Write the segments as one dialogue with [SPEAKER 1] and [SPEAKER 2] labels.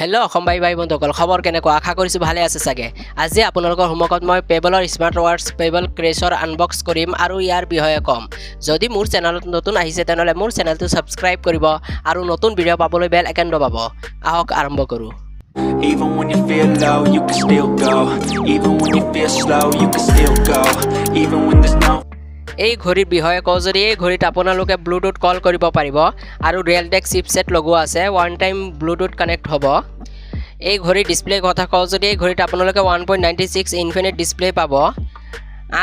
[SPEAKER 1] Hello' অসমবাই ভাই বন্ধুসকল খবৰ কেনেকুৱা আশা কৰিছোঁ ভালে আছে চাগে আজি আপোনালোকৰ হোমৱৰ্কত মই পেবলৰ স্মাৰ্ট ৱাৰ্ডছ পেবল ক্ৰেছৰ আনবক্স কৰিম আৰু ইয়াৰ বিষয়ে ক'ম যদি মোৰ চেনেলত নতুন আহিছে তেনেহ'লে মোৰ চেনেলটো ছাবস্ক্ৰাইব কৰিব আৰু নতুন ভিডিঅ' পাবলৈ বেল আইকন দবাব আহক আৰম্ভ কৰোঁ
[SPEAKER 2] Even when you feel low, you can still go. Even when you feel slow, you can still go. Even when there's no
[SPEAKER 1] এই ঘড়ীৰ বিষয়ে কওঁ যদি এই ঘড়ীত আপোনালোকে ব্লুটুথ কল কৰিব পাৰিব আৰু ৰিয়েলটেক চিপছেট লগোৱা আছে ওৱান টাইম ব্লুটুথ কানেক্ট হ'ব এই ঘড়ীৰ ডিসপ্লে কথা কওঁ যদি এই ঘড়ীত আপোনালোকে 1.96 ইনফিনিট ডিসপ্লে পাব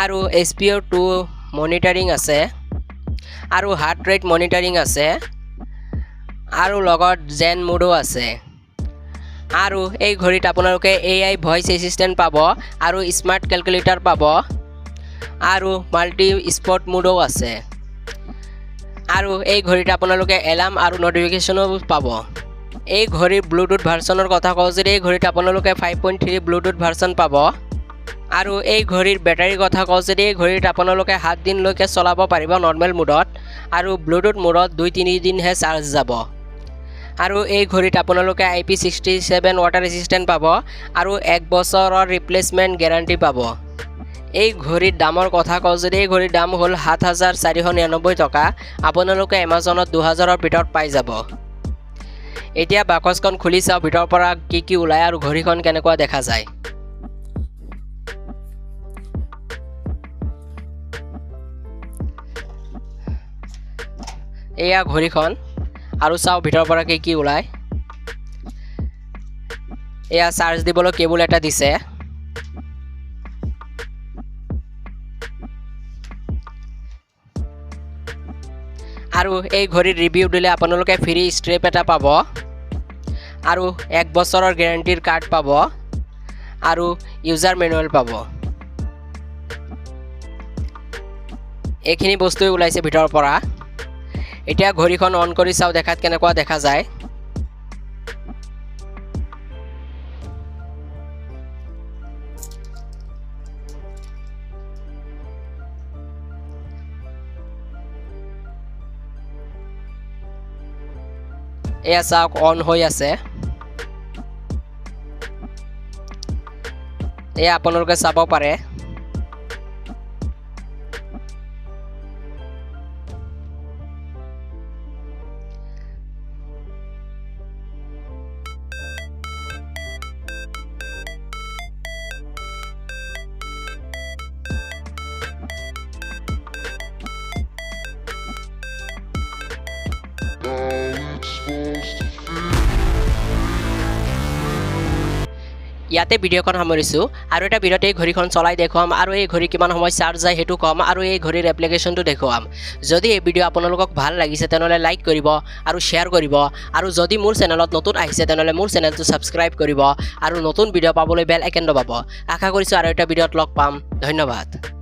[SPEAKER 1] আৰু SPO2 মনিটৰিং আছে আৰু হাৰ্ট ৰেট মনিটৰিং আছে আৰু লগত জেন মোডো আছে আৰু এই ঘড়ীত আপোনালোকে AI ভয়েস এসিস্ট্যান্ট পাব আৰু স্মাৰ্ট ক্যালকুলেটৰ পাব আৰু মাল্টি স্পট মোডো আছে আৰু এই ঘড়ীত আপোনালোকে এলাৰ্ম আৰু নটিফিকেশনো পাব এই ঘড়ীৰ ব্লুটুথ ভাৰ্সনৰ কথা কওঁ যদি এই ঘড়ীত আপোনালোকে 5.3 ব্লুটুথ ভাৰ্সন পাব আৰু এই ঘড়ীৰ বেটাৰী কথা কওঁ যদি এই ঘড়ীত আপোনালোকে 7 দিনলৈকে চলাব পাৰিব নৰ্মেল মোডত আৰু ব্লুটুথ মোডত 2-3 দিনহে চাৰ্জ যাব আৰু এই ঘড়ীত আপোনালোকে IP67 ৱাটাৰ ৰেজিস্ট্যান্ট পাব আৰু 1 বছৰৰ ৰিপ্লেসমেন্ট গ্যাৰান্টি পাব এই ঘড়ীৰ দামৰ কথা কওঁ যদি এই ঘড়ীৰ দাম হ'ল 7499 টকা আপোনালোকে Amazonত 2000ৰ ভিতৰত পাই যাব এতিয়া বাকচখন খুলি চাও ভিতৰৰ পৰা কি ওলাই আৰু ঘড়ীখন কেনেকুৱা দেখা যায় এয়া ঘড়ীখন আৰু চাও ভিতৰৰ পৰা কি ওলাই এয়া চাৰ্জ দিবলৈ কেবল এটা দিছে আৰু এই ঘড়ীৰ ৰিভিউ দিলে আপোনালোকে ফ্ৰী স্ট্ৰেপ এটা পাব আৰু 1 বছৰৰ গ্যাৰান্টিৰ কাৰ্ড পাব আৰু ইউজাৰ মেনুৱেল পাব এইখিনি বস্তু ওলাইছে ভিতৰৰ পৰা এতিয়া ঘড়ীখন অন কৰি চাও দেখাত কেনেকুৱা দেখা যায় এয়া চাওক অন হৈ আছে এয়া আপোনালোকে চাব পাৰে ইয়াতে ভিডিঅ'খন সামৰিছোঁ আৰু এটা ভিডিঅ'তে এই ঘড়ীখন চলাই দেখুৱাম আৰু এই ঘড়ী কিমান সময় চাৰ্জ যায় সেইটো কম আৰু এই ঘড়ীৰ এপ্লিকেশ্যনটো দেখুৱাম যদি এই ভিডিঅ' আপোনালোকক ভাল লাগিছে তেনেহ'লে লাইক কৰিব আৰু শ্বেয়াৰ কৰিব আৰু যদি মোৰ চেনেলত নতুন আহিছে তেনেহ'লে মোৰ চেনেলটো ছাবস্ক্ৰাইব কৰিব আৰু নতুন ভিডিঅ' পাবলৈ বেল আইকন দবাব আশা কৰিছোঁ আৰু এটা ভিডিঅ'ত লগ পাম ধন্যবাদ